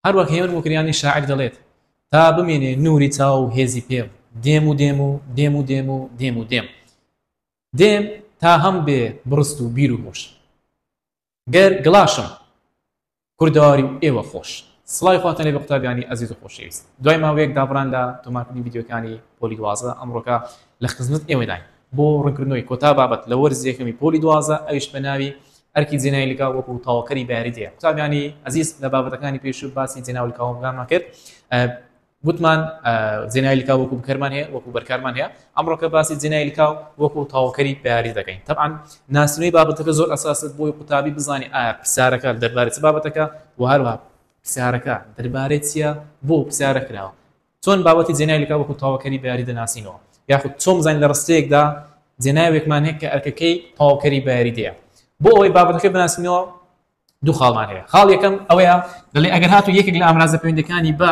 هەروەک هێور بۆکریانی شاعر دەڵێت تا بمێنێ نوری چاو هێزی پێم دێم و دێم و دێم و دێم و دێم و دێم دێم تا هەم بێ بڕست و بیر و هۆش گەر گڵاشم کورداری و ئێوە خۆش سڵای خواتان لێ بە قوتابیانی ئەزیز و خۆشەویست دوای ماوەیەک دابڕان لە تۆمارکردنی ڤیدیۆکانی پۆلی 12 ئەمڕۆکە لە خزمەت ئێوەداین بۆ ڕوونکردنەوەی کۆتا بابەت لە وەرزی یەکەمی پۆلی 12 ئەویش بە ناوی ئەرکی جێنایلیکا وەکو تاواکەری بەیاریدەیە قوتابیانی ئەزیز لە بابەتەکانی پێشوو باسی جێناولیکاوەکانمان کرد گوتمان جێنایلیکا وەکو بکەرمان هەیە وەکو بەرکارمان هەیە ئەمڕۆکە باسی جێنایلیکا وەکو تاواکەری بەیاری دەکەین طبعا ناسنووی بابەتەکە زۆر ئەساست بۆی قوتابی بزانێ ئایا پرسیارەکە دەربارەی چ بابەتەکە و هەروەها پرسیارەکە دەربارەی چییە بۆ پرسیارە کراوە چۆن بابەتی جێنایلیکا وەکو تاواکەری بەیاری دەناسینەوە یاخود چۆن بزانین لە ڕستەیەکدا جێناوێکمان هەیە کە ئەرکەکەی تاواکەری بەیاریدەیە بۆ ئەوەی بابەتەکە بناسینەوە دوو خاڵمان هەیە خاڵ یەکەم ئەوەیە دەڵێ ئەگەر هاتوو یەکێک لە ئامرازە پەیوەندیەکانی بە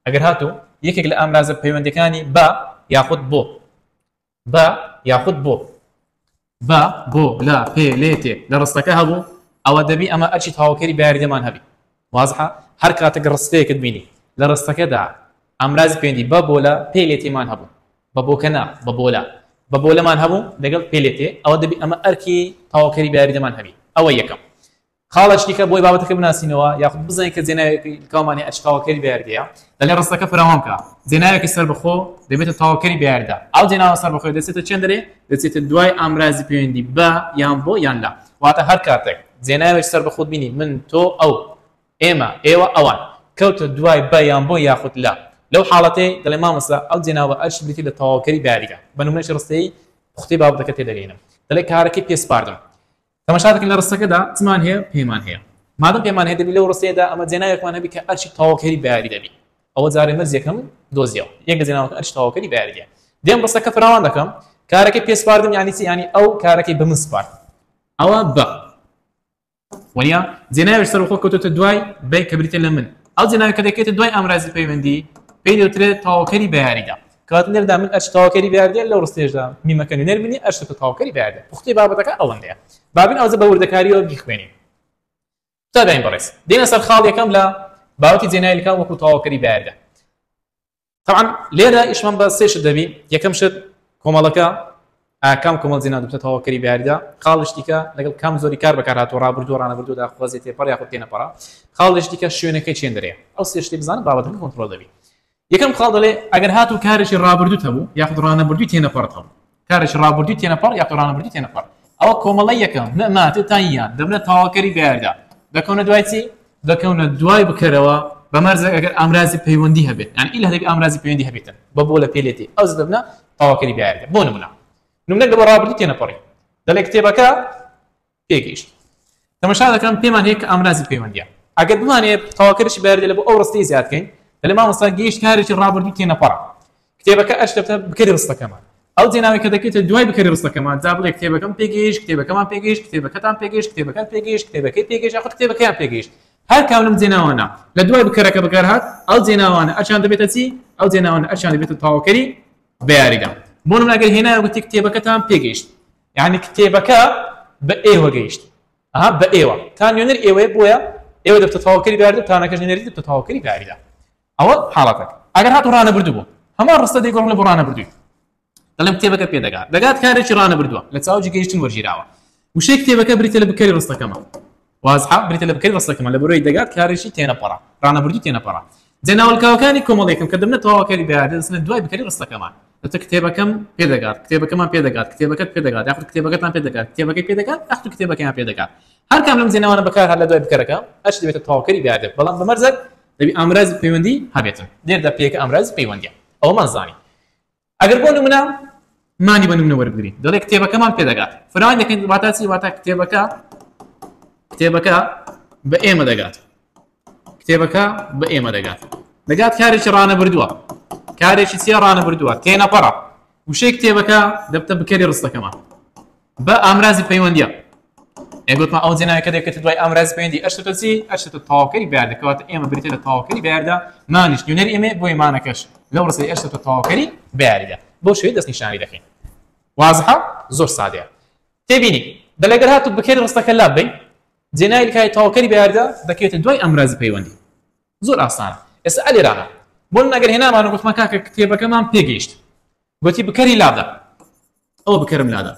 ئەگەر هاتوو یەکێک لە ئامرازە پەیوەندیەکانی بە یاخود بۆ بە یاخود بۆ بە بۆ لە پێ لێ تێ لە ڕستەکە هەبوو ئەوە دەبی ئەمە ئەرکی تاواکەری بەیاریدەمان هەبی وازحە هەر کاتێک ڕستەیەکت بینی لە ڕستەکەدا ئامرازی پەیوەندی بە بۆ لە پێ لێ تێمان هەبوو بە بۆکە نا بە بۆ لە بە بۆ لەمان هەبوو لەگەڵ پێ لێ تێ ئەوە دەبی ئەمە ئەرکی تاواکەری بەیاریدەمان هەبی ئەوە یەکەم خاڵش دیکە بۆی بابەتەکە بناسینەوە یاخود بزانین کە جێناوێکەکەمانی ئەرکی تاواکەری بەیاریدەیە لەلێ ڕستەکە فراوان بکە جێناوێکی سەربەخۆ دەبێتە تاواکەری بەیاریدا ئەو جێناوە سەربەخۆی دەچێتە چەند دەرێ دەچێتە دوای ئامرازی پەیوەندی بە یان بۆ یان لە واتە هەر کاتێک جێناوێک سەربەخۆت بینی من تۆ ئەو ئێمە ئێوە ئەوان کەوتە دوای بە یان بۆ یاخود لە لەو حاڵەتەی دەڵێ مامۆستا ئەو جێناوە ئەرکی بریتی لە تاواکەری بەیاریدا بە نمونەی ڕستەی پوختەی بابەتەکە تێدەگەینم دەڵێ کارەکەی پێسپاردم تەماشا دەکەین لە ڕستەکەدا چمان هەیە پێمان هەیە مادەم پێمان هەیە دەبی لەو ڕستەیەدا ئەمە جێناوێکمان هەبی کە ئەرکی تاواکەری بەیاری دەبی ئەوە جارێ مەرج یەکەم دۆزیەوە یەک لە جێناوەکە ئەرکی تاواکەری بەیاریدەیە دێم ڕستەکە فراوان دەکەم کارەکەی پێسپاردم یانی چی یانی ئەو کارەکەی بە من سپارد ئەوە بە وەنیا جێناوێک سەربەخۆ کەوتۆتە دوای بەی کە بریتە لە من ئەو جێناوێک کە دەکەوێتە دوای ئامرازی پەیوەندی پێی دەوترێت تاواکەری بەیاریدا کاتنێردا من ئەرکی تاواکەری بەیاریدەیە لەو ڕستەیەشدا میمەکە نوێنەر بینی ئەرکی تاواکەری بەیاریدە پوختەی بابەتەکە ئەوەندەیە بابین ئەوزە بە وردەکاریەوە بیخوێنین تا دایم بەڕێز دێنە سەر خاڵ یەکەم لە باوەتی جێنایلیکا وەکو تاواکەری بەیاریدا طبعا لێرە ئیشمان بە سێ شت دەبی یەکەم شت کۆمەڵەکە کام کۆمەڵ جێنا دوتە تاواکەری بەیاریدا خاڵش دیکە لەگەڵ کام زۆری کار بەکارهاتوە ڕابردوو ڕانەبردوودا خوازی تێپەڕ یاخود تێنەپەڕە خاڵش دیکە شوێنەکەی چێندەرەیە ئەو سێ شتێ بزانن بابەتەکە کۆنتڕۆڵ دەبی یەکەم خاڵ دەڵێ ئەگەر هاتوو کارێکی ڕابردووت هەبوو یاخود ڕانەبردووی تێنەپەڕت هەبوو کارێکی ڕابردووی تێنەپەڕ یاخود ڕانەبردووی تێنەپەڕ ئەوە کۆمەڵە یەکەم نەماتێ تاییان دەبنە تاواکەری بەیاریدا دەکەونە دوای چی دەکەونە دوای بکەرەوە بەمەرزێک ئەگەر ئامرازی پەیوەندی هەبێت یان ئیلا هەبێت ئامرازی پەیوەندی هەبێتن بە بۆ لە پێلێتی ئەو دەبنە تاواکەری بەیاریدا بۆ نمونە نمونەک لە ڕابردووی تێنەپەڕی دەڵێ کتێبەکە پێگەیشت تەماشا دەکەم پێمان هەیە کە ئامرازی پەیوەندیە ئەگەر بمانێ تاواکەریشی بەیاریدا لە بۆ ئەو ڕستەی زیادکەین دەڵێ مامۆستا گەیشت کارێکی ڕابردووی تێنەپەڕە کتێبەکە ئەشتە بکەری ڕستەکەمان ئەو جێناوێک کە دەکەیتە دوای بکەری ڕستەکەمان جا بڵێ کتێبەکەم پێگەیشت کتێبەکەمان پێگەیشت کتێبەکەتان پێگەیشت کتێبەکەت پێگەیشت کتێبەکەی پێگەیشت یاخود کتێبەکەیان پێگەیشت هەر کاولم جێناوانە لە دوای بکەرەکە بەکارهات ئەو جێناوانە ئەرچیان دەبێتە چی ئەو جێناوانە ئەرچیان دەبێتە تاواکەری بەیاریدا بۆ نمونە ئەگەر هێنایە وتی کتێبەکەتان پێگەیشت یعنی کتێبەکە بە ئێوە گەیشت ئەها بە ئێوە تا نوێنەر ئێوەیە بۆیە ئێوە دەبتە تاواکەری بەیاریدا تانەکەش نوێنەری دەبتە تاواکەری بەیاریدا ئەوە حاڵەتێک ئەگەر هاتوو ڕانەبردوو بوو هەمان ڕستە دەیگۆڕن لە بۆ ڕانەبردووی دەڵێم کتێبەکە پێدەگات دەگات کارێکی ڕانەبردووە لە چاوجی گەیشتن وەرگیراوە وشەی کتێبەکە بریتە لە بکەری ڕستەکەمە وازحە بریتە لە بکەری ڕستەکەمە لە بەرۆی دەگات کارێکی تێنەپەڕە ڕانەبردووی تێنەپەڕە جێناوەلکاوەکانی کۆمەڵێکم کە دەبنە تاواکەری بەیاری دەچنە دوای بکەری ڕستەکەمان دەتە کتێبەکەم پێدەگات کتێبەکەمان پێدەگات کتێبەکەت پێدەگات یاخود کتێبەکەتان پێدەگات کتێبەکەی پێدەگات یاخود کتێبەکەیان پێدەگات هەر کام لەم جێناوانە بەکار هەر لە دوای بکەرەکە ئەش دەبێتە تاواکەری بەیاری بەڵام بەمەرزێک دەبی ئامرازی پەیوەندی هەبێتن دێردا پێکە ئامرازی پەیوەندیە ئەوەمان زانی ئەگەر بۆ نمونە مانی بە نمونە وەربگرین دەڵێ کتێبەکەمان پێدەگات فراوان دەکەین واتە چی واتە کتێبەکە بە ئێمە دەگات کتێبەکە بە ئێمە دەگات کارێکی ڕانەبردووە کارێکی چیە ڕانەبردووە تێنەپەڕە وشەی کتێبەکە دەبتە بکەری ڕستەکەمان بە ئامرازی پەیوەندیە ئێگوتمان ئەو جێناوێکە دەکەێتە دوای ئامرازی پەیوەندی ئەشتە چی ئەشتە تاواکەری بەیاریدا کەواتە ئێمە بریتە لە تاواکەری بەیاریدا مانیش نوێنەری ئێمە بۆی مانەکەش لەو ڕستەی ئەشتە تاواکەری بەیاریدا بۆ شوێ دەستنیشانی دەکەین وازحە زۆر سادەیە تێبینی دەلێگەر هاتوو بکەری ڕستەکە لابین جێنایلیکای تاواکەری بەیاریدا دەکەوێتە دوای ئامرازی پەیوەندی زۆر ئاسانە. ئێستا ئەلێرانە بۆ ئەگەر هێنامان گوتمان کاکە کتێبەکەمان پێگەیشت گوتی بکەری لادا ئەوە بکەرم لادا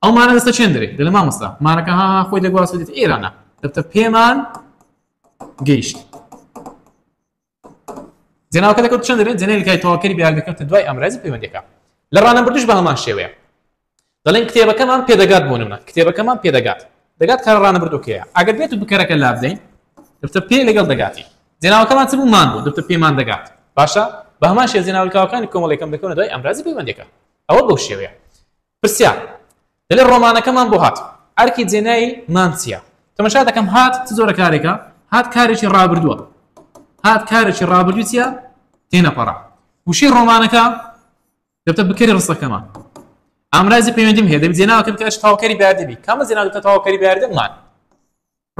ئەو مانە دەستە چێن دەرێ دەڵێ مامۆستا مانەکە ها خۆی دەگواستە دیت ئێرانە دەبتە پێمان گەیشت. جێناوەکە دەکەوت چەند دەرێت جێنەی لەکای تەواوکەری بیان دەکەوتە دوای ئەمڕازی پەیوەندیەکە. لە ڕانەبردوش بە هەمان شێوەیە دەڵێن کتێبەکەمان پێدەگات بۆ نمونە کتێبەکەمان پێدەگات دەگات کارە ڕانەبردووکەیە ئەگەر بێت و بکەرەکە لا بدەین دەبتە پێ لەگەڵ دەگاتی جێناوەکەمان چ بوو مان بوو دەبتە پێمان دەگات باشە بە هەمان شێوە جێناوەکانی کۆمەڵێکەکەم دەکەونە دوای ئەمڕازی پەیوەندیەکە ئەوە بەو شێوەیە. پرسیار دەڵێ ڕۆمانەکەمان بۆ هات ئەرکی جێنایی مان چییە؟ تەماشا دەکەم هات چ جۆرە کارێکە هات کارێکی ڕابردووە هات کارێکی ڕابردوو چییە تێنەپەڕا وشەی ڕۆمانەکە دەبتە بکەری ڕستەکەمان ئامرازی پەیوەندیم هەیە دەبێت جێناوەکە بکەش تاواکەری بیاردەبی کامە جێناو دەبتە تاواکەری بیاردەمان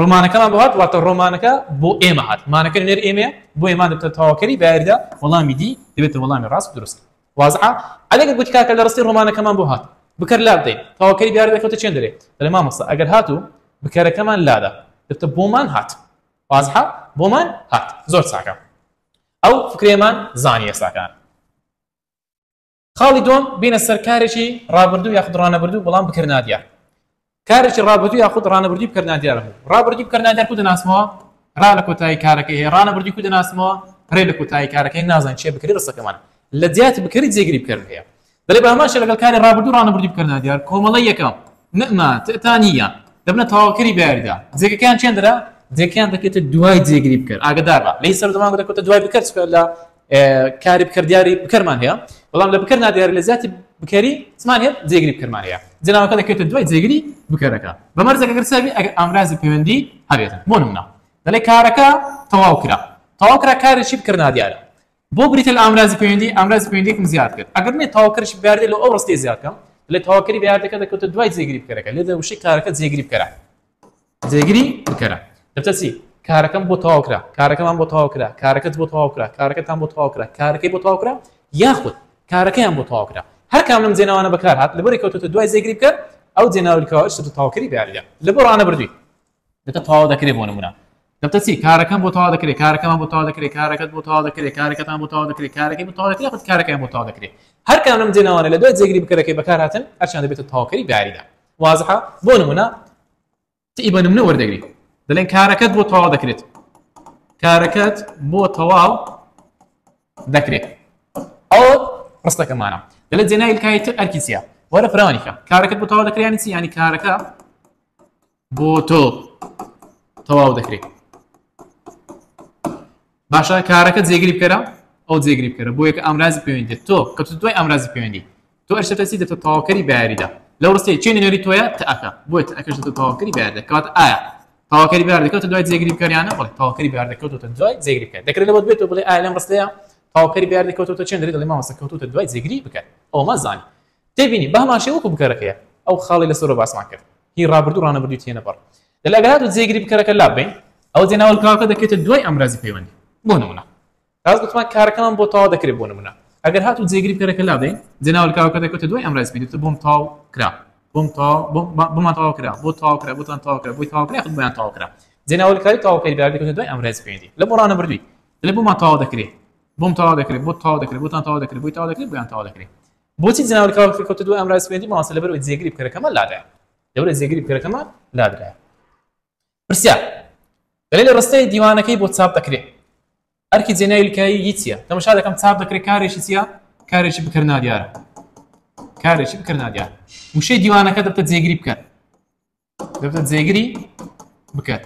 ڕۆمانەکەمان بۆ هات واتە ڕۆمانەکە بۆ ئێمە هات مانەکە نێر ئێمەیە بۆ ئێمان دەبتە تاواکەری بیاردە وەڵامی دی دەبێتە وەڵامی ڕاست دروست وازعە ئەگەر گوتی کاکە لە ڕستی ڕۆمانەکەمان بۆ هات بکەر لا بدەین تاواکەری بیاردە دەکەوتە چێن دەرێ دەڵێ مامۆستا ئەگەر هاتوو بکەرەکەمان لادا دەبتە بۆمان هات وازعە بۆمان هات زۆر چاکە ئەو فکرێمان زانی ئێستاکان. خاڵی دوم بینە سەر کارێکی ڕابردوو یاخود ڕانەبردوو بەڵام بکردنادیار کارێکی ڕابردوو یاخود ڕانەبردووی بکردنادیار بوو ڕابردووی بکردنادیار کو دەناسمەوە ڕا لە کۆتایی کارەکەی هەیە ڕانەبردووی کو دەناسمەوە ڕێ لە کۆتایی کارەکەی نازان چێ بکری ڕستەکەمان لە جیاتی بکری جێگیری بکردن هەیە دەڵێ بە هەمان شێوە لەگەڵ کاری ڕابردوو ڕانەبردووی بکردنادیار کۆمەڵی یەکەم نەما تەتانیە دەبنە تاواکەری بیاریدا جێگەکەیان چێندرا جێگەکەیان دەکێتە دوای جێگیری بکرد ئاگدار بە لەی سەردەمان دەکەوتە دوای بکرد لە کاری بکردیاری بکەرمان هەیە بەڵام لە بکەر نادیاری لە زیاتی بکەری چمان هەیە جێگیری بکەرمان هەیە جێناوەکە دەکەوێتە دوای جێگیری بکەرەکە بەمەرزێک ئەگەر سەبی ئەگەر ئامرازی پەیوەندی هەبێتن بۆ نمونە دەڵێ کارەکە تەواو کرا کارێکی بکردنادیارە بۆ بریتە لە ئامرازی پەیوەندی ئامرازی پەیوەندیەکم زیاد کرد ئەگەر نێ تەواوکەرشی بیاردێ لە ئەو ڕستی زیادکەم لە تەواوکەری بیاردەکە دەکەوتە دوای جێگیری بکەرەکە لێدە وشەی کارەکە جێگیری بکەرە جێگیری بکەرە دەبتە چی کارەکەم بۆ تەواو کرا کارەکەمان بۆ تەواو کرا کارەکەت بۆ تەواو کرا کارەکەتان بۆ تەواو کرا کارەکەی بۆ تەواو کرا یاخود کارەکەیان بۆ تەواو کرا هەر کام لەم جێناوانە بەکار هات لەبەری کەوتوتە دوای جێگیری بکەر ئەو جێناوەکەوە شتە تەواوکەری بیاریدا لەبەر ڕانەبردووی دەکە تەواو دەکرێت بۆ نمونە دەبتە چی کارەکەم بۆ تەواو دەکرێت کارەکەمان بۆ تەواو دەکرێت کارەکەت بۆ تەواو دەکرێت کارەکەتان بۆ تەواو دەکرێت کارەکەی بۆ تەواو دەکرێت یاخود کارەکەیان بۆ تەواو دەکرێت هەر کام لەم جێناوانە لە دوای جێگیری بکەرەکەی بەکار هاتن هەرچیان دەبێتە تەواوکەری بیاریدا وازحە بۆ نمونە تی بە نمونە وەردەگری دەڵێن کارەکەت بۆ تەواو دەکرێت کارەکەت بۆ تەواو دەکرێت ئەو ڕستەکەمانە دەڵێت جێناوی لکای تر ئەرکی چییە وەرە فراوانیکە کارەکەت بۆ تەواو دەکرێت چی ینی کارەکە بۆ تۆ تەواو دەکرێت باشە کارەکەت جێگیری بکەرە ئەو جێگیری بکەرە بۆ یەکە ئامرازی پەیوەندی تۆ کە تو دوای ئامرازی پەیوەندی تۆ ئەرشەتەسی دەتە تەواوکەری بیاریدا لەو ڕستەی چێنی نوێری تۆیە تەئەکە بۆیە تەئەکەش دەتە تەواوکەری بیاردە کەواتە ئایا تاواکەری بیار دەکەوتە دوای جێگیری بکەریانە بەڵێ تاواکەری بیار دەکەوتە دوای جێگیری بکات دەکرێت لەبەر بێتەوە بڵێ ئایا لەم ڕستەیە تاواکەری بیار دەکەوتە چێن دەرێت دەڵێ مامۆستا کەوتوتە دوای جێگیری بکات ئەوە مەزانی تێبینی بە هەمان شێوە وەکو بکەرەکەیە ئەو خاڵی لەسەرەوە باسمان کرد هی ڕابردوو ڕانەبردووی تێنەپەڕ دەڵێ ئەگەر هاتوو جێگیری بکەرەکە لا ببین ئەو جێناوەکەوە دەکێتە دوای ئەمرازی پەیوەندی بۆ نمونە ڕاست گوتمان کارەکەمان بۆ تەواو دەکرێت بۆ نمونە ئەگەر هاتوو جێگیری بکەرەکە لا بدەین جێناوەکەوە دەکێتە دوای ئەمرازی پەیوەندی بۆم تەواو کرا بۆمان تەواو کرا بۆ تەواو کرا بۆتان تەواو کرا بۆی تەواو کرا یاخود بۆیان تەواو کرا جێناوەکەی تەواوکەری بیار دەکەوتە دوای ئەمرازی پەیوەندی لە بۆ ڕانەبردووی دەڵێ بۆمان تەواو دەکرێت بۆم تەواو دەکرێت بۆ تەواو دەکرێت بۆتان تەواو دەکرێت بۆی تەواو دەکرێت بۆیان تەواو دەکرێت بۆچی جێناوەکەوە کەوتە دوای ئەمرازی پەیوەندی مامۆستا لەبەرەوەی جێگیری بکەرەکەمان لادایە لەبەرەوەی جێگیری بکەرەکەمان لادرایە پرسیار دەڵێ لە ڕستەی دیوانەکەی بۆ چاپ دەکرێت ئەرکی جێناوی لکایی چییە تەماشا دەکەم چاپ دەکرێت کارێکی چییە کارێکی بکردنادیارە کارێکی بکردنادیار وشەی دیوانەکە دەبتە جێگیری بکات دەبتە جێگیری بکات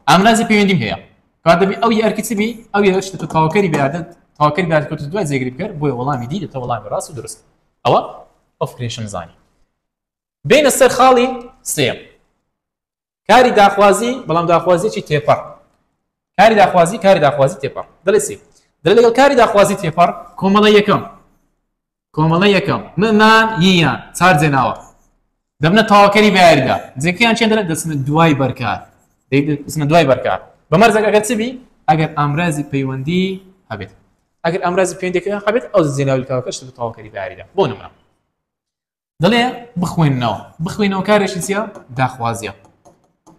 ئامرازی پەیوەندیم هەیە کات دەبی ئەو ئەرکی چبی ئەو شتە تۆ تەواوکەری بیاردت تەواوکەری بیاردەکە دوای جێگیری بکات بۆیە وەڵامی دی دەبتە وەڵامی ڕاست و دروست ئەوە ئەو فکرێشم زانی بینە سەر خاڵی سێم کاری داخوازی بەڵام داخوازیەکی تێپەڕ کاری داخوازی تێپەڕ دەڵێ چی دەڵێ لەگەڵ کاری داخوازی تێپەڕ کۆمەڵە یەکەم ممان ییان چار جێناوە دەبنە تەواوکەری بیاریدا جێگەکەیان چێن دەڵێت دەچنە دوای بەرکار دەچنە دوای بەرکار بەمەرزێک ئەگەر چبی ئەگەر ئامرازی پەیوەندی هەبێت ئەگەر ئامرازی پەیوەندیەکە هەبێت ئەو جێناوەکە شتە تەواوکەری بیاریدا بۆ نمونە دەڵێ بخوێنەوە کارێکی چییە داخوازیە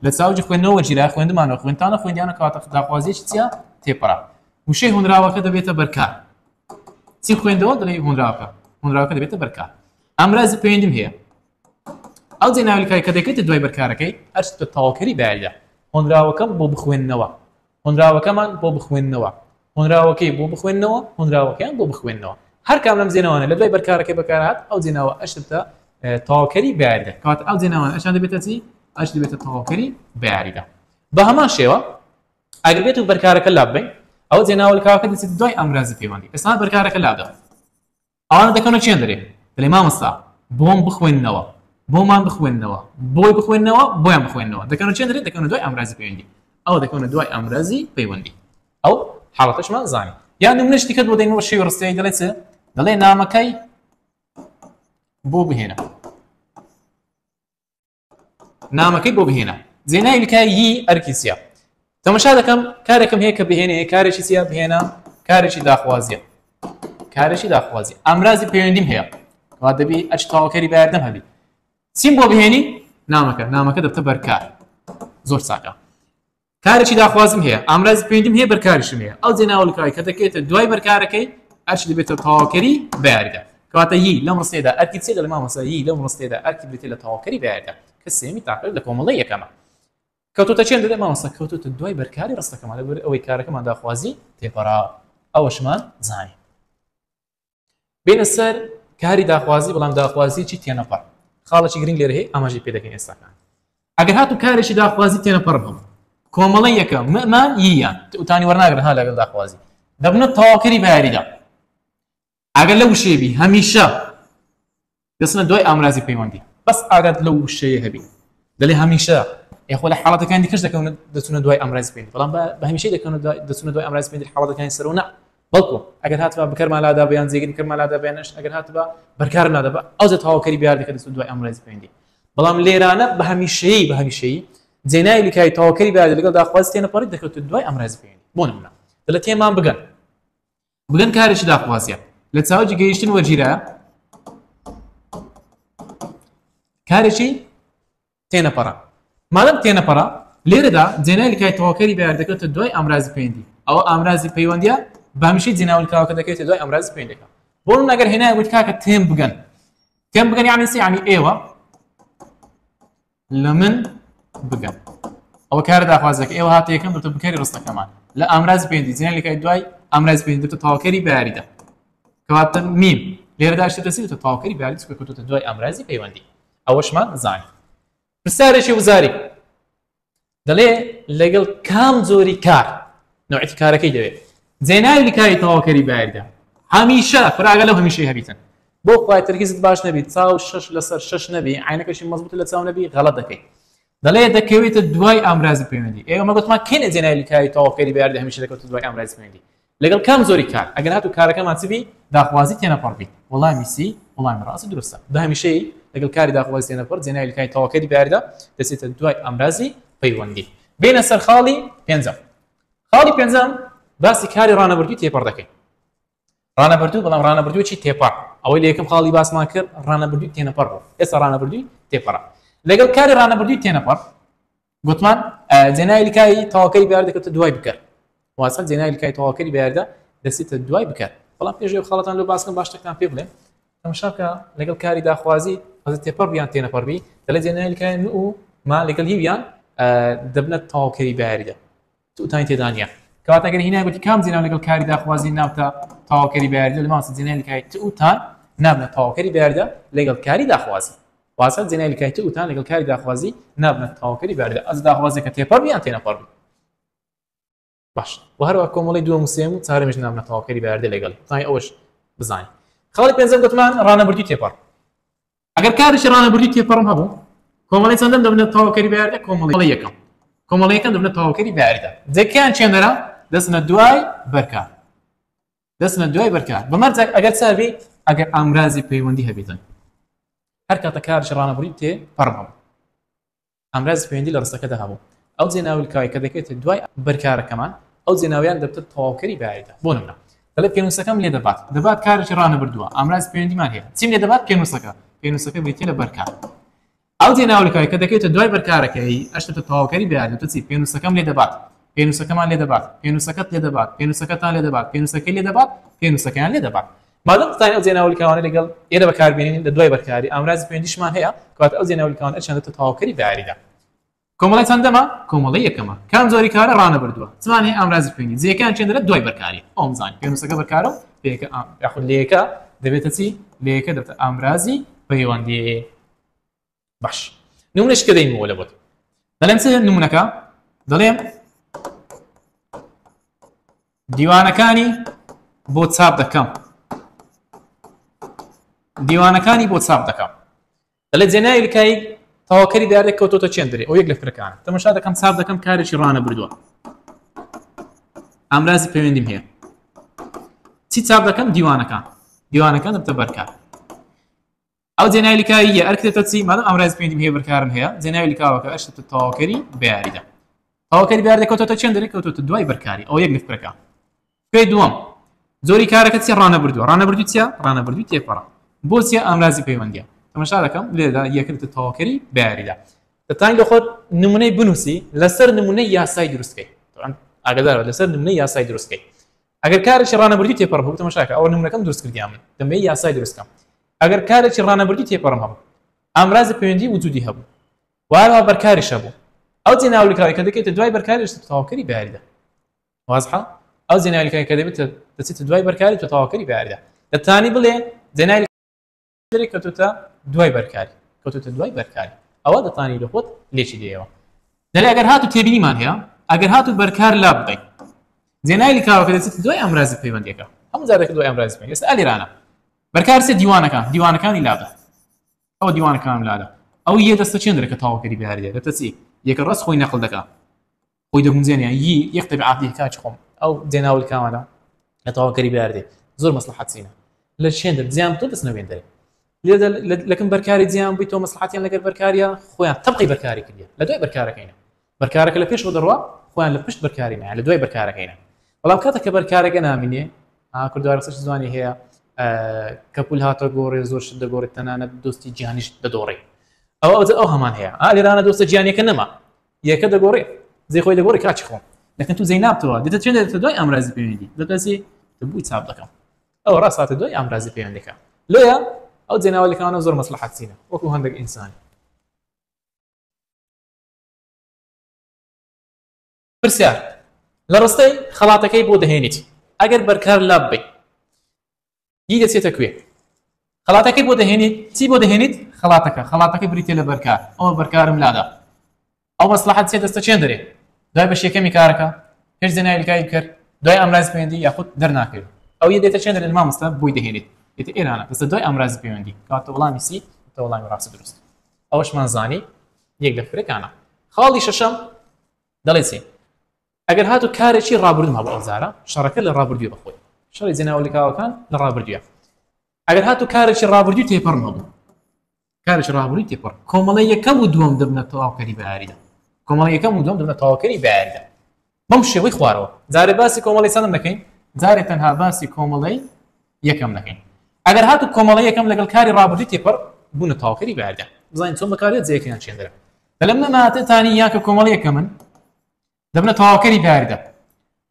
لە چاوجی خوێندنەوە جیرای خوێندمانەوە خوێندانە خوێندیانە کاتە داخوازیەکی چییە تێپەڕا وشەی هونراوەکە دەبێتە بەرکار چی خوێندەوە دەڵێ هونراوەکە دەبێتە بەرکار ئامرازی پەیوەندیم هەیە ئەو جێناویلکای کە دەکەیتە دوای بەرکارەکەی ئەچێتە تەواوکەری بەیاریدا هونراوەکەم بۆ بخوێندنەوە هونراوەکەمان بۆ بخوێندنەوە هونراوەکەی بۆ بخوێندنەوە هونراوەکەیان بۆ بخوێندنەوە هەر کام لەم جێنەوانە لە دوای بەرکارەکەی بەکارهات ئەو جێناوە ئەچێتە تەواوکەری بەیاریدا کەواتە ئەو جێناوانە ئەشان دەبێتە چی ئەش دەبێتە تەواوکەری بەیاریدا بە هەمان شێوە ئەگەر بێت و بەرکارەکە لاب بین ئەو جێناوەلکاوەکە دەچێت دوای ئامرازی پەیوەندی ئێستا بەرکارەکە لابدا ئەوانە دەکەونە چیان دەرێ دەڵێ مامۆستا بۆم بخوێننەوە بۆمان بخوێننەوە بۆی بخوێننەوە بۆیان بخوێننەوە دەکەونە چیان دەرێت دەکەونە دوای ئامرازی پەیوەندی ئەو دەکەونە دوای ئامرازی پەیوەندی ئەو حاڵەتەشمان زانی یان نمونەی دیکەت بۆ دەینەوە شێوە ڕستەیە دەڵێت چ دەڵێ نامەکەی بۆ بهێنە نامەکەی بۆ بهێنە جێناویلکای یی ئەرکی چییە تەماشا دەکەم کارێکم هەیە کە بهێنەیە کارێکی چییە بهێنە کارێکی داخوازیە کارێکی داخوازی ئامرازی پەیوەندیم هەیە وا دەبی ئەچ تەواوکەری بەیاردەم هەبی چیم بۆ بهێنی نامەکە دەبتە بەرکار زۆر چاکە کارێکی داخوازم هەیە ئامرازی پەیوەندیم هەیە بەرکاریشم هەیە ئەو جێناوەلکای کە دەکەێتە دوای بەرکارەکەی ئەچ دەبێتە تەواوکەری بەیاریدا کەواتە یی لەم ڕستەیەدا ئەرکی چێ دەڵێ مامۆستا یی لەم ڕستەیەدا ئەرکی بێتێ لە تەواوکەری بەیاریدا کە سێمی تاقل لە کۆمەڵی یەکەمە کەوتوتە چێن دەدێ مامۆستا کەوتوتە دوای بەرکاری ڕستەکەمان لەبەر ئەوەی کارەکەمان داخوازی تێپەڕا ئەوەشمان زانی بینە سەر کاری داخوازی بەڵام داخوازی چی تێنەپەڕ خاڵێکی گرنگ لێرە هەیە ئاماژەی پێ دەکەین ئێستاکان ئەگەر هاتو کارێکی داخوازی تێنەپەڕ بم کۆمەڵی یەکەم مەمان ییان وتانی وەرناگرن ها لەگەڵ داخوازی دەبنە تەواوکەری بەیاریدا ئەگەر لەو شێبی هەمیشە دەچنە دوای ئامرازی پەیوەندی بەس ئاگات لەو شەیە هەبی دەڵێ هەمیشە یاخۆ لە حاڵەتەکانی دیکەش دەچونە دوای ئامرازی پەیوەندی بەڵام بە هەمیشەی دەچونە دوای ئامرازی پەیوەندی حاڵەتەکانی سەرەوە نا بەڵکو ئەگەر هاتبە بکەرمالادا بەیان جێگیر بکەرمالادا بێنش ئەگەر هاتبە بەرکارم نادەبە ئەو جە تەواوکەری بەیار دەکات دەچێت دوای ئامرازی پەیوەندی بەڵام لێرانە بە هەمیشەیی جێناویلکای تەواوکەری بەیار لەگەڵ داخوازی تێنەپەڕی دەکەوێتە دوای ئامرازی پەیوەندی بۆ نمونە دەڵێ تێمان بگەن کارێکی داخوازیە لە چاوەجی گەیشتن وەرگیرایە کارێکی تێنەپەڕە مادەم تێنەپەڕە لێرەدا جێناویلکای تەواوکەری بەیار دەکەوێتە دوای ئامرازی پەیوەندی ئەوە ئامرازی پەیوەندیە بە هەمیشەی جێناویلکاوەکە دەکەوێتە دوای ئامرازی پەیوەندیەکە بۆ نمونە ئەگەر هێنایە گوت کاکە تێم بگەن یعنی چی یعنی ئێوە لە من بگەن ئەوە کارە داخوازەکە ئێوە هاتە یەکەم دەبتە بکاری ڕستەکەمان لە ئامرازی پەیوەندی جێناویلکای دوای ئامرازی پەیوەندی دەبتە تەواوکەری بەیاریدا کەواتە میم لێرەدا شتە چی دەبتە تەواوکەری بەیاری کەوتوتە دوای ئامرازی پەیوەندی ئەوەشمان زانی پرسیارێکی وزاری دەڵێ لەگەڵ کام زۆری کار نوعیتی کارەکەی دەوێت جێناویلکای تەواوکەری بەیاریدا هەمیشە فراگە لەو هەمیشەی هەبیتن بۆ خوای تەرکیزت باش نەبی چاو شش لەسەر شش نەبی عینەکەشی مەزبوط لە چاو نەبی غەڵەت دەکەی دەڵێ دەکەوێتە دوای ئامرازی پەیوەندی ئێوە گوتمان کێنە جێناویلکای تەواوکەری بەیاریدا هەمیشە دەکەوێتە دوای ئامرازی پەیوەندی لەگەڵ کام زۆری کار ئەگەر هاتو کارەکەمان چ بی داخوازی تێنەپەڕ بی وەڵامی سی وەڵامی ڕاستی درستە بە هەمیشەی لەگەڵ کاری داخوازی تێنەپەڕ جێناویلکای تەواوکەری بەیاریدا دەچێتە دوای ئامرازی پەیوەندی بینە سەر خاڵی پێنجەم باسی کاری ڕانەبردووی تێپەڕ دەکەین ڕانەبردوو بەڵام ڕانەبردووی تێپەڕ ئەوەی لە یەکەم خاڵی باسمان کرد ڕانەبردووی تێنەپەڕ بوو ئێستا ڕانەبردووی تێپەڕە لەگەڵ کاری ڕانەبردووی تێنەپەڕ گوتمان جێناویلکای تەواوکەری بەیار دەکەوێتە دوای بکەر واسە جێناویلکای تەواوکەری بەیاردا دەچێتە دوای بکەر بەڵام پێشەوە خاڵەتان لەو باسکەم باش شتێکتان پێ بڵێم تەماشا بکە لەگەڵ کاری داخوازی ئەزە تێپەڕ بیان تێنەپەڕ بی دەڵێ جێناویلکای و ما لەگەڵ هیویان دەبنە تەواوکەری بەیاریدا توتانی تێدا نییە کەواتە ئەگەر هینای گوتی کام جێناو لەگەڵ کاری داخوازی ناوتە تەواوکەری بەیاریدا لە ماسە جێناویلکای توتان نابنە تەواوکەری بەیاریدا لەگەڵ کاری داخوازی واسە جێناویلکای توتان لەگەڵ کاری داخوازی نابنە تەواوکەری بەیاریدا ئەز داخوازیەکە تێپەڕ بیان تێنەپەڕ بی باش و هەروە کۆمەڵی دووەم و سێم و چارەمیش نابنە تەواوکەری بەیاریدا لەگەڵی زانای ئەوەش بزانین خاڵی پێنجەم گوتمان ڕانەبردووی تێپەڕ ئەگەر کارێکی ڕانەبردووی تێپەڕم هەبوو کۆمەڵی چەندەم دەبنە تەواوکەری بەیاریدا کۆمەڵی یەکەم کۆمەڵیەکەم دەبنە تەواوکەری بەیاریدا جێکیان چێنەرە دەچنە دوای بەرکار بەمەرجێک ئەگەر چاوی ئەگەر ئامرازی پەیوەندی هەبیتن هەر کاتە کارێکی ڕانەبردووی تێپەڕ هەبوو ئامرازی پەیوەندی لە ڕستەکەدا هەبوو ئەو جێناویلکای کە دەکەێتە دوای بەرکارەکەمان ئەو جێناویان دەبتە تەواوکەری بەیاریدا بۆ نمونە دەڵێ پێنووسەکەم لێ دەبات کارێکی ڕانەبردووە ئامرازی پەیوەندیمان هەیە چیم لێ دەبات پێنووسەکە بێتێ لە بەرکار ئەو جێناویلکای کە دەکەێتە دوای بەرکارەکەی ئەشتە تەواوکەری بەیاریدا چی پێنووسەکەم لێ دەبات پێنووسەکەمان لێ دەبات پێنووسەکەت لێ دەبات پێنووسەکەتان لێ دەبات پێنووسەکەی لێ دەبات پێنووسەکەیان لێ دەبات مادەم دەزانین ئەو جێناولیکاوانە لەگەڵ ئێرە بەکاربێنین لە دوای بەرکاری ئامڕازی پەیوەندیشمان هەیە کەواتە ئەو جێناولیکاوانە ئەچێنێتە تەواوکەری بەیاریدا کۆمەڵی چەندەمە کۆمەڵی یەکەمە کام زۆری کارە ڕانەبردووە چمان هەیە ئامڕازی پەیوەندی جێیەکان چێندرە دوای بەرکاری ئەوم زانین پێنووسەکە بەرکارە و پێیەکە یاخود لێیەکە دەبێتە چی لێیەکە دەبێتە ئامڕازی پەیوەندی باش نمونەشکە دەینەوە لە بۆت دەڵێم چ نمونەکە دەڵێم دیوانەکانی بۆ چاپ دەکەم دیوانەکانی بۆ چاپ دەکەم دەڵێت جێناویلکایی تەواوکەری دیارێک کەوتۆتە چێندرێ ئەو یەک لە فرەکانە تەماشا دەکەم چاپ دەکەم کارێکی ڕانە بردووە ئامڕازی پەیوەندیم هەیە چی چاپ دەکەم دیوانەکان دەبتە بەرکار ئەو جێناویلکاییە ئەرکرێتە چی مادەم ئامڕازی پەیوەندیم هەیە بەرکارم هەیە جێناویلکاوەکە ئەشتە تەواوکەری بەیاریدا تەواوکەری بەیاریدا کەوتۆتە چێندرێ کەوتۆتە دوای بەرکاری ئەو یەک لە فرەکە پێی دووەم زۆری کارەکە چی ڕانەبردووە چیە ڕانەبردووی تێپەڕە بۆ چیە ئامڕازی پەیوەندیە تەماشا دەکەم لێدا یەکردە تەواوکەری بەیاریدا دەتوانیت لە خۆت نمونەی بنووسی لەسەر نمونەی یاسای دروستکەی ئاگادارە لەسەر نمونەی یاسای دروستکەی ئەگەر کارێکی ڕانەبردووی تێپەڕ بوو تەماشاکە ئەوە نمونەکەم دروست کردیان من دەمەوێت یاسای دروستکەم ئەگەر کارێکی ڕانەبردووی تێپەڕم هەبوو ئامڕازی پەیوەندی وجودی هەبوو وایە بەرکاریش هەبوو ئەو جێناولیکاوی کە دەکەیتە دوای بەرکاریش تەواوکەری بەیاریدا وازحە ئەو جێناولیکاوی کە دەبێت دەچێتە دوای بەرکاری تۆ تەواوکەری بەیاریدا دەتوانی بڵێ جێناویلکەی کەوتۆتە دوای بەرکاری کەوتۆتە دوای بەرکاری ئەوە دەتوانی لە خۆت لێکی دێەوە دەڵێ ئەگەر هاتوو تێبینیمان هەیە ئەگەر هاتوو بەرکار لا بڵێ جێناویلکاوەکە دەچێتە دوای ئامڕازی پەیوەندیەکە هەموو جارێک دوای ئامڕازی پەیوەندی ئێستا ئەلیرانە بەرکار سێ دیوانەکانی لابە ئەوە دیوانەکان لادە ئەو یە دەستە چێندرێکە تەواوکەری بەیاریدا دەتە چی یەکە ڕاست خۆی نەقڵ دەکات خۆی دەگونجێنێ یەک تەبیعەتی کاچ خۆم ئەو جێناولیکاوانە لە تەواوکەری بەیاردێ زۆر مەسلحەت چینە لە شێندر جیان تۆ دەستنەوێن دەرێ لێدە لەکن بەرکاری جیان بووی تۆ مەسلحەتیان لەگەر بەرکاریە خۆیان تەبقی بەرکاری کردێ لە دوای بەرکارەکەینە بەرکارەکە لە پێشەوە دەڕوا خۆیان لە پشت بەرکاری نایە لە دوای بەرکارەکەینە بەڵام کاتێک کە بەرکارەکە نامینێ کوردوار قسەش زوانی هەیە کەپول هاتە گۆڕێ زۆر شت دەگۆڕێت تەنانەت دۆستی گیانیش دەدۆڕێ ئەو هەمان هەیە لێرانە دۆستە گیانیەکە نەما یەکە دەگۆڕێ جێ خۆی دەگۆڕی کاچی خۆم لەکن تو زەی نابتەوە دێتە چێن دێتە دوای ئامڕازی پەیوەندی دەتەسی دەبووی چاپ دەکەم ئەوە ڕاست هاتە دوای ئامڕازی پەیوەندیەکە لۆیە ئەو جێناولیکانە زۆر مەسلحەت چینە وەکو هەندێک ئینسانی پرسیار لە ڕستەی خەڵاتەکەی بۆ دەهێنیت ئەگەر بەرکار لاب بێ هی دەچێتە کوێ خەڵاتەکەی بۆ دەهێنیت چی بۆ دەهێنیت خەڵاتەکەی بریتێ لە بەرکار ئەوە بەرکارم لادا ئەو مەسلحەت چێت دەستە چێن دەرێ دوای بەشێکەمی کارەکە پێش جێناویلکایی کرد دوای ئامڕازی پەیوەندی یاخود دەرناکرد ئەو یە دێتە چێن دەرێت مامۆستا بۆی دەهێنیت دێتە ئێرانە دەستە دوای ئامڕازی پەیوەندی کاتە وەڵامی سی تە وەڵامی ڕاستە دروست ئەوەشمان زانی یەک لە فرەکانە خاڵی شەشەم دەڵێ چی ئەگەر هاتوو کارێکی ڕابردوم هەبوو ئەوزارە شەڕەکە لە ڕابردووی بەخۆی شەڕی جێناولیکاوەکان لە ڕابردوویە ئەگەر هاتوو کارێکی ڕابردووی تێپەڕم هەبوو کارێکی ڕابردووی تێپەڕ کۆمەڵی یەکەم و دووەم دەبنە تەواوکەری بەیاریدا کۆمەڵی یەکەم و دووەم دەبنە تەواوکەری بەیاریدا بەم شێوەی خوارەوە جارێ باسی کۆمەڵی چەندم دەکەین جارێ تەنها باسی کۆمەڵی یەکەم دەکەین ئەگەر هاتوو کۆمەڵی یەکەم لەگەڵ کاری ڕابردووی تێپەڕ بوونە تەواوکەری بەیاریدا بزانین چۆن بەکارێت جێیەکەیان چێندرە لەم نەماتێتانی یاکە کۆمەڵی یەکەمن دەبنە تەواوکەری بەیاریدا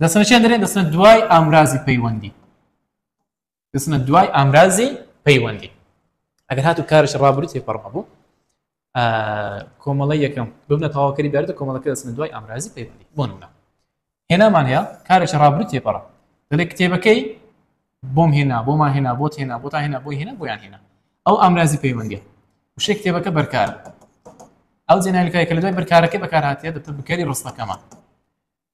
دەستنە چێن دەرێن دەستنە دوای ئامڕازی پەیوەندی دەستنە دوای ئامڕازی پەیوەندی ئەگەر هاتوو کارش ڕابردووی تێپەڕ هەبوو کۆمەڵی یەکەم ببنە تەواوکەری بەیاریدا کۆمەڵەکە دەستنە دوای ئامڕازی پەیوەندی بۆ نمونە هێنامان هەیە کارێکی ڕابردووی تێپەڕە دەڵێ کتێبەکەی بۆم هێنا بۆمان هێنا بۆت هێنا بۆتان هێنا بۆی هێنا بۆیان هێنا ئەو ئامڕازی پەیوەندیە وشەی کتێبەکە بەرکارە ئەو جێناویلکایە کە لە دوای بەرکارەکەی بەکارهاتێ دەبێتە بکەری ڕستەکەمان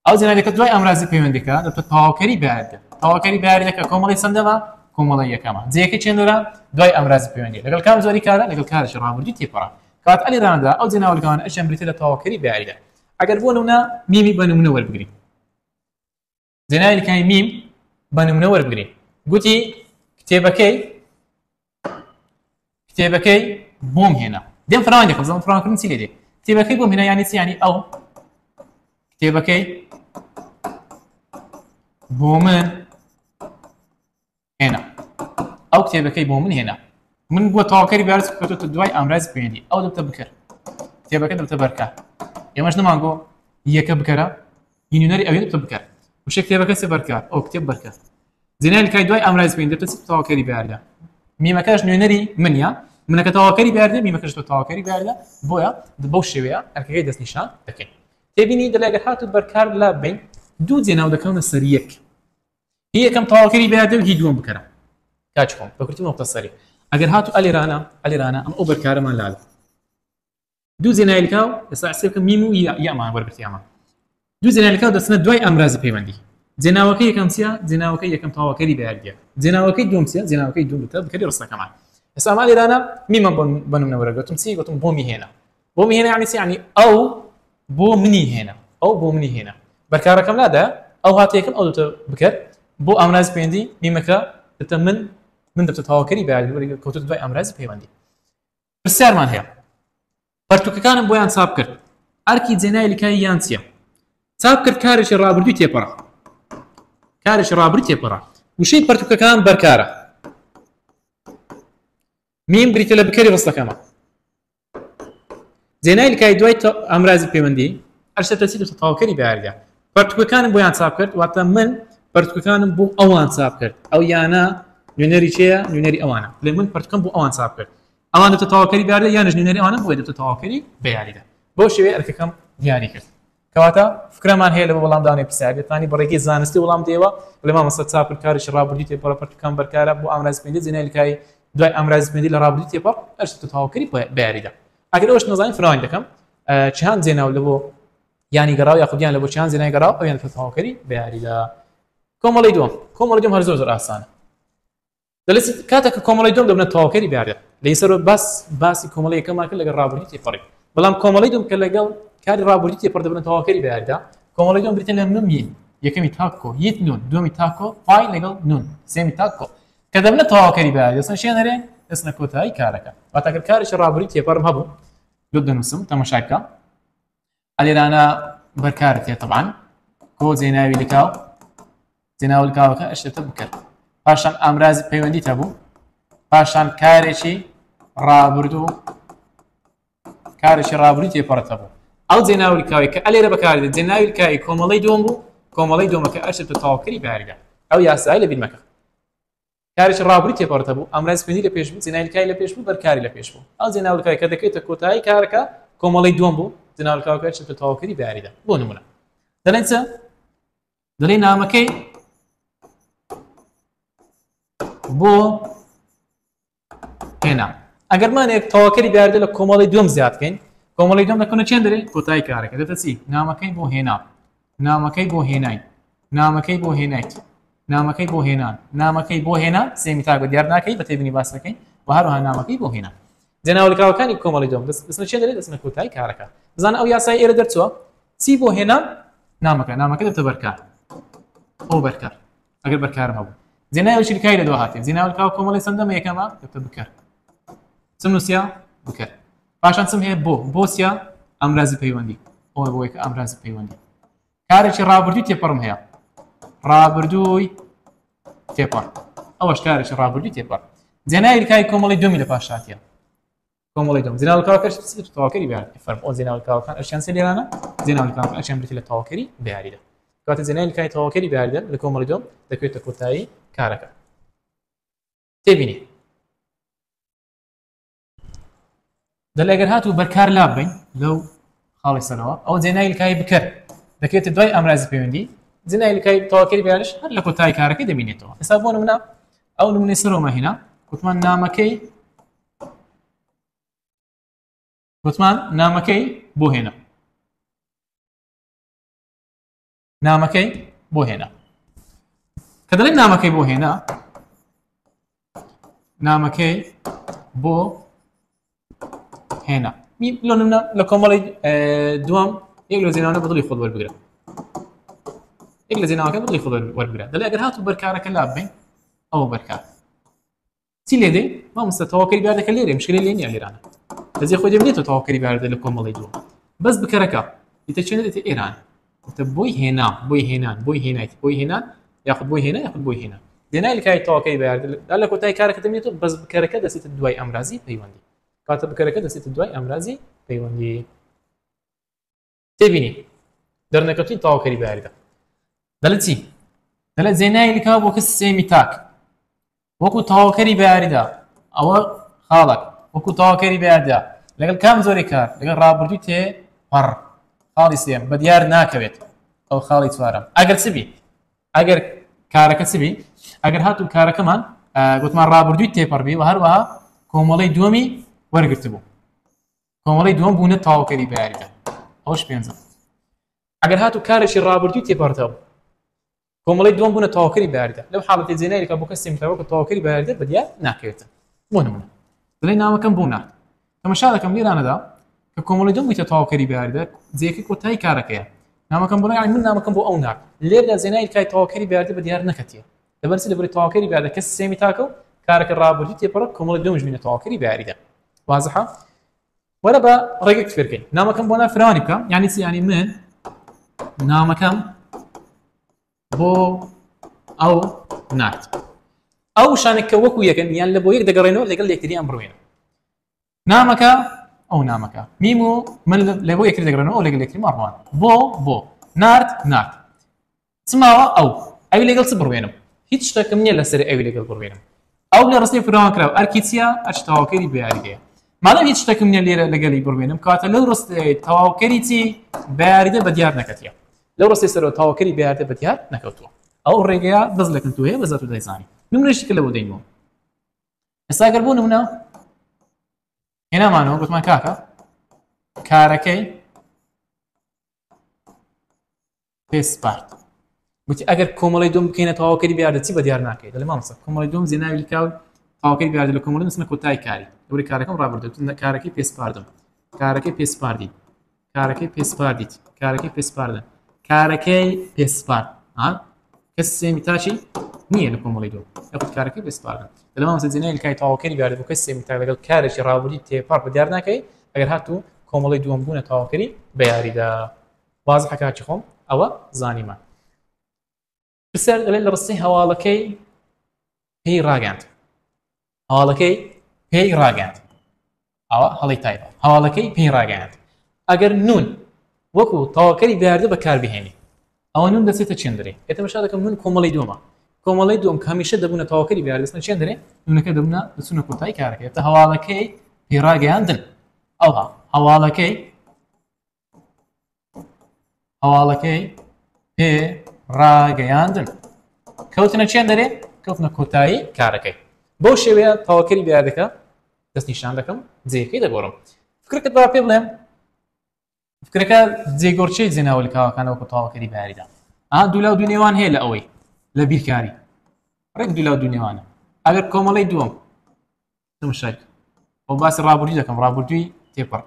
ئەو جێناویلکە دوای ئامڕازی پەیوەندیەکە دەبێتە تەواوکەری بەیاریدا تەواوکەری بەیاریەکە کۆمەڵی چەندەمە کۆمەڵی یەکەمە جێیەکەی چێندەرە دوای ئامڕازی پەیوەندی لەگەڵ کام زۆری کارە لەگەڵ کارێکی ڕابردووی تێپەڕە کات ئەلیرانەدا ئەو جێناویلکانە ئەچیان بریتە لە تەواوکەری بەیاریدا ئەگەر بۆ نمونە میمی بە نمونە وەربگرین جێناویلکای میم بە نمونە وەربگرین گوتی کتێبەکەی بۆم هێنا دێم فراوان دەکەم زەم فراوانکردن چی لێ دێ کتێبەکەی بۆم هێنا یانی چی یانی ئەو کتێبەکەی بۆ من هێنا ئەو کتێبەکەی بۆ من هێنا من بۆ تەواوکەری بەیاری کەوتۆتە دوای ئامڕازی پەیوەندی ئەو دەبتە بکەر کتێبەکە دەبتە بەرکار ئێمەش نەمانگۆ یەکە بکەرە نوێنەری ئەوێ دەبێتە بکار وشە کتێبەکە سێ بەرکار ئەو کتێب بەرکار زێنای لکای دوای ئامڕای پێوەندی دەبێتە تەواوکەری بەیاریدا میمەکەش نوێنەری منیە منەکە تەواوکەری بەیاردێ میمەکەش تۆ تەواوکەری بەیاریدا بۆیە بەو شێوەیە ئەرکەکەی دەستنیشان دەکەین تێبینی دەڵێ ئەگەر هاتووت بەرکار لا بین دوو جێناو دەکەونە سەر یەک هی یەکەم تەواوکەری بەیاردێ و هی دووەم بکەرە کاچ خۆم بەکورتی مختصری ئەگەر هاتوو ئەلێرانە ئەم ئەو بەرکارەمان لاڵ دوو جێنای لکاو ئێستا حسێب بکە میم و یامان وەرگرتی ئەمە دوو جێنای لکاو دەچنە دوای ئەمڕازی پەیوەندی جێناوەکەی یەکەم چییە جێناوەکەی یەکەم تەواوکەری بەیاردیە جێناوەکەی دووەم چییە جێناوەکەی دووەم بکە بکەری ڕستەکەمان ئێستا ئەمە لێرانە میمە بۆ نمونە وەرەگرتم چی گوتم بۆ میهێنە بۆ میهێنە یعنی چی یعنی ئەو بۆ منی هێنە ئەو بۆ منی هێنە بەرکارەکەم لادا ئەو هاتە یەکەم ئەو دوتە بکرد بۆ ئەمڕازی پەیوەندی میمەکە دەتە من دەبێتە تەواوکەری بەیاردی کەوتە دوای ئەمڕازی پەیوەندی پرسیارمان هەیە پەرتووکەکانم بۆیان چاپ کرد ئەرکی جێنای لکای یان چییە چاپ کرد کارێکی ڕابردووی تێپەڕە کارێکی ڕابردووی تێپەڕە وشەی پەرتووکەکان بەرکارە میم بریتە لە بکەری ڕستەکەمە جێنای لکای دوای ئەمڕازی پەیوەندی ئەرشێتە چی دەبێتە تەواوکەری بەیاردیدا پەرتووکەکانم بۆیان چاپ کرد واتە من پەرتووکەکانم بۆ ئەوان چاپ کرد ئەو یانە نوێنەری چییە نوێنەری ئەوانە لێ من پەرتووکەم بۆ ئەوان چاپ کرد ئەوان دەبێتە تەواوکەری بەیاردیدا یانش نوێنەری ئەوانە بۆیە دەبێتە تەواوکەری بەیاریدا بۆ شێوەیە ئەرکەکەم دیاری کرد کەواتە فکرەمان هەیە لە وەڵامدانی پرسیارەکانی بەڕێگەی زانستی وەڵام دێوە لە مامۆستا چاپ کرد کارێکی ڕابردووی تێپەڕە پەرتووکەکان بەرکارە بۆ ئامڕازی پەیوەندی جێنای لکای دوای ئەمڕازی پەیوەندی لە ڕابردووی تێپەڕ ئەرشێتە تەواوکەری بەیاریدا ئەگەر ئەوش نەزانین فراوان دەکەم چیان جێناو لە بۆ یانی گەڕاو یاخودیان لە بۆ چیان جێنای گەڕاو ئەویان دەبێتە تەواوکەری بەیاریدا کۆمەڵی دووەم هەر زۆر ئاسانە دەڵێت کاتێک کۆمەڵی دووەم دەبنە تەواوکەری بەیاریدا لەیسەر باسی کۆمەڵی یەکەمان کرد لەگەڵ ڕابردووی تێپەڕی بەڵام کۆمەڵی دووەم کە لەگەڵ کاری ڕابردووی تێپەڕ دەبنە تەواوکەری بەیاریدا کۆمەڵی دووەم بریتە لە ممی یەکەمی تاکۆ یەک نون دووەمی تاکۆ پای لەگەڵ نون سێمی تاکۆ کە دەبنە تەواوکەری بەیاریدا دەستن شوێنەرێ دەستنە کۆتایی کارەکە واتە ئەگەر کارێکی ڕابردووی تێپەڕم هەبوو لۆ دەنووسم تەماشا بکە ئەلێرانە بەرکارێتێ طبعاً کۆ جێناوی لکاو جێناوی لکاوەکە ئەشێتە بکرد پاشان ئامڕازی پەیوەندیت هەبوو پاشان کارێکی ڕابردووی تێپەڕت هەبوو ئەو جێناوی لکاوی کە ئەلێرە بەکاردێت جێناوی لکاوی کۆمەڵی دووەم بوو کۆمەڵی دووەمەکە ئەشێتە تەواوکەری بەیاریدا ئەو یاسای لە بیرمەکە کارێکی ڕابردووی تێپەڕت هەبوو ئامڕازی پەیوەندی لە پێش بوو جێناوی لکای لە پێش بوو بەرکاری لە پێش بوو ئەو جێناوی لکاوی کە دەکەیتە کۆتایی کارەکە کۆمەڵی دووەم بوو جێناوی لکاوەکە ئەشێتە تەواوکەری بەیاریدا بۆ نمونە دەڵێن چە دەڵێ نامەکەی بۆ هێنا ئەگەرمانێک تەواوکەری بەیاریدا لە کۆمەڵی دووەم زیادکەین کۆمەڵی دووەم دەکەونە چێن دەرێ کۆتایی کارەکە دەبێتە چی نامەکەی بۆ هێنا نامەکەی بۆ هێناین نامەکەی بۆ هێنایت نامەکەی بۆ هێنان نامەکەی بۆ هێنا سێمی تاکە دیار ناکەی بە تێبینی باس دەکەین و هەروەها نامەکەی بۆ هێنا جێناوی لکاوەکانی کۆمەڵی دووەم دەستنە چێن دەرێ دەستنە کۆتایی کارەکە بزانە ئەو یاسای ئێرە دەرچووە چی بۆ هێنان نامەکە دەبێتە بەرکار ئەو بەرکار ئەگەر بەرکارم هەبوو جێناوی لکای لە دووە هاتێ جێناوی لکاو کۆمەڵی چەندەمە یەکەمە دەبێتە بکەر چم نووسیا بکەر پاشان چم هەیە بۆ چییە ئەمڕازی پەیوەندی ئەوە بۆ یەکە ئەمڕازی پەیوەندی کارێکی ڕابردووی تێپەڕم هەیە ڕابردووی تێپەڕ ئەوەش کارێکی ڕابردووی تێپەڕ جێناوی لکای کۆمەڵی دووەمی لە پاش هاتیە کۆمەڵی دووەم جێناوی لکاوەکەش تەواوکەری بەیاریدا فەرم ئەو جێناوی لکاوەکان ئەشیان سێ لێرانە جێناوی لکاوەکان ئەشیان بریتە لە تەواوکەری بەیاریدا کاتە جێناوی لکای تەواوکەری بەیاریدا لە کۆمەڵی دووەم دەکەوێتە کۆتایی کارەکە تێبینی دەڵێ ئەگەر هاتوو بەرکار لا بین لەو خاڵی سەرەوە ئەو جێناوی لکای بکەر دەکرێتە دوای ئەمڕازی پەیوەندی جێناوی لکای تەواوکەری بەیاریش هەر لە کۆتایی کارەکەی دەبینێتەوە ئێستا بۆ نمونە ئەو نمونەی سەرەوەمە هێنا گوتمان نامەکەی بۆ هێنا نامەکەی بۆ هێنا کە دەڵێن نامەکەی بۆ هێنا نامەکەی بۆ هێنا لۆ نمونە لە کۆمەڵی دووەم یەک لە جێناوانە بەدڵی خۆت وەربگرە یەک لە جێناوەکە بەدڵی خۆت وەربگرە دەڵێ ئەگەر هاتوو بەرکارەکە لا بین ئەوە بەرکار چی لێ دێ مامۆستا تەواوکەری بەیاردەکە لێرە مشکلەی لێ نییە لێرانە دەزێ خۆی دەبێتەوە تەواوکەری بەیاردە لە کۆمەڵی دووەم بەس بکەرەکە دیتە چێنە دێتە ئێران دەتە بۆی هێنان یاخود بۆی هێنا جێناوی لکای تەواوکەری بەیاردە لە کۆتایی کارەکە دەبێتەوە بەس بکەرەکە دەچێتە دوای ئەمڕازی پەیوەندی کاتە بکەرەکە دەچێتە دوای ئەمڕازی پەیوەندی تێبینی دەرنەکەوتوی تەواوکەری بەیاریدا دەڵێت چی دەڵێت زێنایەکە بۆ کەس سێمی تاک وەکو تەواوکەری بەیاریدا ئەوە خاڵک وەکو تەواوکەری بەیاریدا لەگەڵ کام زۆری کار لەگەڵ ڕابردووی تێ پەڕ خاڵی سێم بە دیار ناکەوێت ئەو خاڵی چوارم ئەگەر چبی ئەگەر کارەکە چبی ئەگەر هاتوو کارەکەمان گوتمان ڕابردووی تێپەڕبی و هەروەها کۆمەڵەی دووەمی وەرگرت بوو کۆمەڵەی دووەم بوونە تەواوکەری بەیاریدا ئەوش پێنجەم ئەگەر هاتوو کارێکی ڕابردووی تێپەڕتەوە کۆمەڵەی دووەم بوونە تەواوکەری بەیاریدا لەو حاڵەتی جێنایەکە بۆ کەس سێمتەوە تەواوکەری بەیاریدا بە دیار ناکەوێتە بۆ نمونە دەڵێ نامەکەم بوو نات تەماشا دەکەم لێرانەدا کە کۆمەڵی دوم بوویتە تەواوکەری بەیاریدا جێەکەی کۆتایی کارەکەیە نامەکەم بۆ یعنی من نامەکەم بۆ ئەو ناک لێردا زێنای کای تەواوکەری بەیاریدا بە دیار نەکەتیە لەبەرچی لەبەری تەواوکەری بەیاریدا کەس سێمی تاکە و کارەکە ڕابردووی تێپەڕە کۆمەڵی دومش بینە تەواوکەری بەیاریدا وازحە وەرە بە ڕێگەک فێرکەین نامەکەم بۆ نافرانی بکەم یعنی چی یعنی من نامەکەم بۆ ئەو نات ئەو شانێککە وەکو یەکەن یان لە بۆ یەک دەگەڕێنەوە لەگەڵ یەکتریان بڕوێنە نامەکە ئەو نامەکە میم و من لە بۆ یەکتری دەگەڕێنەوە لەگەڵ یەکتری ماڕوان بۆ نارد نات چماوە ئەو ئەوی لەگەڵ چ بڕوێنم هیچ شتێکم نییە لەسەر ئەوی لەگەڵ بڕوێنم ئەو لە ڕستەی فراوان کراوە ئەرکی چییە ئەش تەواوکەری بەیاریدەیە ماڵم هیچ شتێکم نییە لێرە لەگەڵی بڕوێنم کاتە لەو ڕستەی تەواوکەری چی بەیاریدە بە دیار نەکەتیە لەو ڕستی سەرەوە تەواوکەری بەیاریدە بە دیار نەکەوتووە ئەو ڕێگەیە دەست لە کەلتو هەیە بەزات و دەیزانی نمونەیەکی لەوە دەینەوە ئێستا ئەگەر بۆ نمونە هێنامانەوە گوتمان کاکە کارەکەی پێسپارت گوتی ئەگەر کۆمەڵی دوم بکەینە تەواوکەری بەیاریدە چی بە دیار ناکەیت دەڵێ مامۆستا کۆمەڵی دوم زێناوی کاو تەواوکەری بەیاریدە لە کۆمەڵی نووسنە کۆتایی کاری لەوەی کارەکەم ڕابردووە کارەکەی پێسپاردم کارەکەی پێسپاردی کارەکەی پێسپاردیت کارەکەی پێسپاردن کارەکەی پێسپارد کەس سێمی تاچی نییە لە کۆمەڵی دوم ئەوت کارەکەی پێسپاردن دەڵێ مامۆستا زێنای کای تەواوکەری بەیاریدە بۆ کەس سێمی تا لەگەڵ کارێکی ڕابردووی تێپەڕ بە دیار ناکەی ئەگەر هاتوو کۆمەڵی دووەم بوونە تەواوکەری بەیاریدا وازحە کاچی خۆم ئەوە زانیمان پرسیار دەڵێت لە ڕستەی هەواڵەکەی پێی ڕاگەاند هەواڵەکەی پێی ڕاگەاند ئەوە هەڵی تایبە هەواڵەکەی پێی ڕاگەاند ئەگەر نون وەکو تەواوکەری بەیاریدە بەکاربهێنی ئەوە نون دەچێتە چێندەرێ ئێتەمەشا دەکەم نون کۆمەڵی دووەمە کۆمەڵی دووەم کە هەمیشە دەبوونە تەواوکەری بەیاریدە دەچنە چێندەرێ نونەکە دەبوونە دەچونە کۆتایی کارەکە ئێستا هەواڵەکەی پێی ڕاگەاندن ئەوها هەواڵەکەی پێ ڕاگەیاندن کەوتنە چێندەرێ کەوتنە کۆتایی کارەکەی بۆ شێوەیە تەواوکەری بەیاریدەکە دەستنیشان دەکەم جێگەکەی دەگۆڕم فکرەکەت با پێ بڵێم فکرەکە جێگۆڕچەی جێناوە لە کاوەکانەوە کە تەواوکەری بەیاریدا دوولاو دوو نێوان هەیە لە ئەوەی لە بیرکاری ڕێک دوولاو دوو نێوانە ئەگەر کۆمەڵەی دووەم تەماشای ئەو باسی ڕابردووی دەکەم ڕابردووی تێپەڕ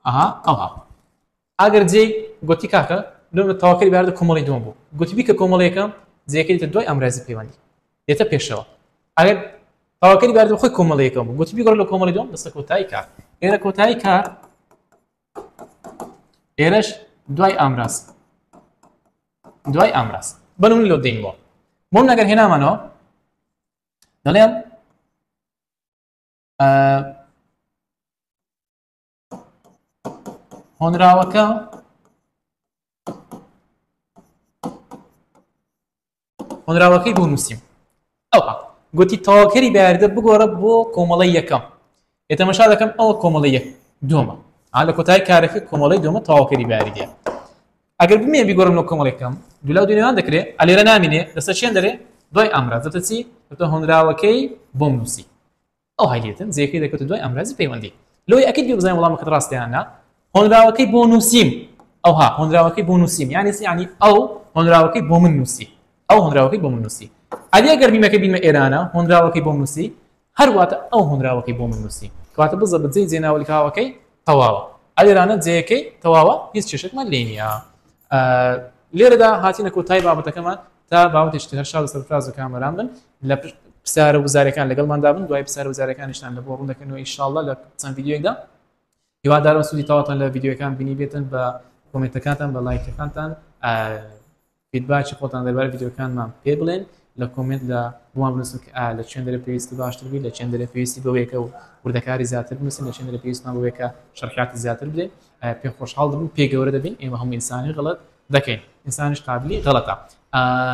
ئەوها ئەگەر جێ گوتی کاکە لەو تەواوکەری بەیاریدە کۆمەڵی دووەم بوو گوتی بیکە کۆمەڵەیەکەم جێەکەی دێتە دوای ئەمڕازی پەیوەندی دێتە پێشەوە ئەگەر تەواوکەری بەیاریدە خۆی کۆمەڵەیەکەم بوو گوتی بیگەڕە لە کۆمەڵی دووەم دەستە کۆتایی کار ئێرە کۆتایی کار ئێرەش دوای ئامراز بەنمونە لەو دێنەوە بۆم نەگەر هێنامانەوە دەڵێم هۆنراوەکە هۆنراوەکەی بۆ نووسیم ئەوها گوتی تەواوکەری بەیاریدە بگۆڕە بۆ کۆمەڵەی یەکەم ئێتەمەشا دەکەم ئەوە کۆمەڵەی یەک دووەمە لە کۆتایی کارەکە کۆمەڵەی دووەمە تەواوکەری بەیاریدەیە ئەگەر بمێ بیگۆڕم لەو کۆمەڵێکەکەم دوولاو دوو نێوان دەکرێت ئەلێرە نامینێ دەستە چێندەرێ دوای ئامراز دەتە چی دەتە هۆنراوەکەی بۆم نووسی ئەو هەیدێتن جێەکەی دەکەوتە دوای ئامرازی پەیوەندی لەوەی ئەکید بێ بزانین وەڵامەکەت ڕاستیانە هۆنراوەکەی بۆ نووسیم ئەوها هۆنراوەکەی بۆ نووسیم یعنی ئەو هۆنراوەکەی بۆ من نووسی ئەو هۆنراوەکەی بۆ من نووسی ئەدی ئەگەر بیمەکە بینمە ئێرانە هۆنراوەکەی بۆ من نووسی هەرواتە ئەو هۆنراوەکەی بۆ من نووسی کاتە بزە بەجێی جێناوەی کاوەکەی تەواوە ئەلێرانە جێەکەی تەواوە هیچ کێشێکمان لێ نییە لێرەدا هاتینە کۆتایی بابەتەکەمان تا باوەتێشتر هەر شاد سەرفراز و کامەران بن لە پرسیارە وزارەکان لەگەڵماندا بن دوای پرسیارە وزارەکانیشتان لە بۆ ڕوون دەکەنەوە ئینشاءالله لە چەند ڤیدیۆیەکدا هیوادارم سوودی تەواوتان لە ڤیدیۆەکان بینی بێتن بە کۆمنتەکانتان بە لایکەکانتان فیدباکی خۆتان دەربارەی ڤیدیۆکانمان پێ بڵێن لە کۆمنت لە بۆمان بنووسن کە لە چێندەرە پێویستی باشتر بیت لە چێندەرە پێویستی بەوەیەکە و وردەکاری زیاتر بنووسن لە چێندەرە پێویستمان بەوەیەکە شەرحیاتی زیاتر بدەین پێ خۆشحاڵ دەبن پێ گەورە دەبین ئێمە هەموو ئینسانی غەڵەت دەکەین ئینسانیش قابلی غەڵەتە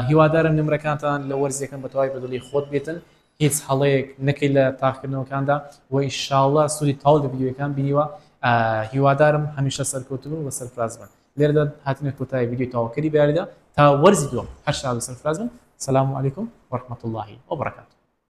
هیوادارم نمرەکانتان لە وەرزیەکەم بەتەواوی بەدڵی خۆت بێتن هیچ هەڵەیەک نەکەی لە تاقیکردنەوەکاندا و ئینشاءڵڵا سوودی تاڵ لە ڤیدیۆکان بینیوە هیوادارم هەمیشە سەرکەوتوون و سەرفراز بن لێرەدا هاتنە کۆتایی ڤیدیۆ تاواکەری بیاریدا تا وەرزی دووەم هەر شاد و سەرفراز بن. السلام عليكم ورحمة الله وبركاته.